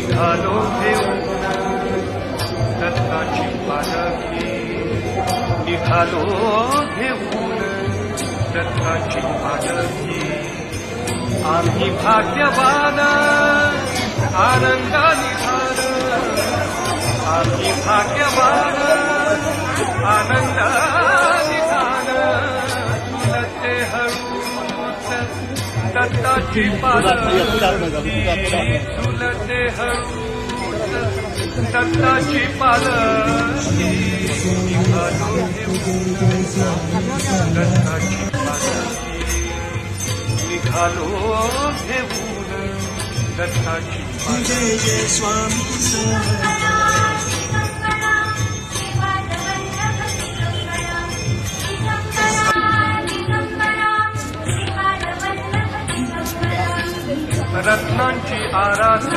निघालो घेऊन दत्ताची पालखी, निघालो घेऊन दत्ताची पालखी. आम्ही भाग्यवान आनंदाने झालं, आम्ही भाग्यवान आनंदाने झालं. झुलते हळूच दत्ताची पालखी, झुलते हळूच दत्ताची पालखी. निघालो घेऊन दत्ताची पालखी, निघालो घेऊन दत्ताची पालखी. जय जय स्वामी रत्नांची आरास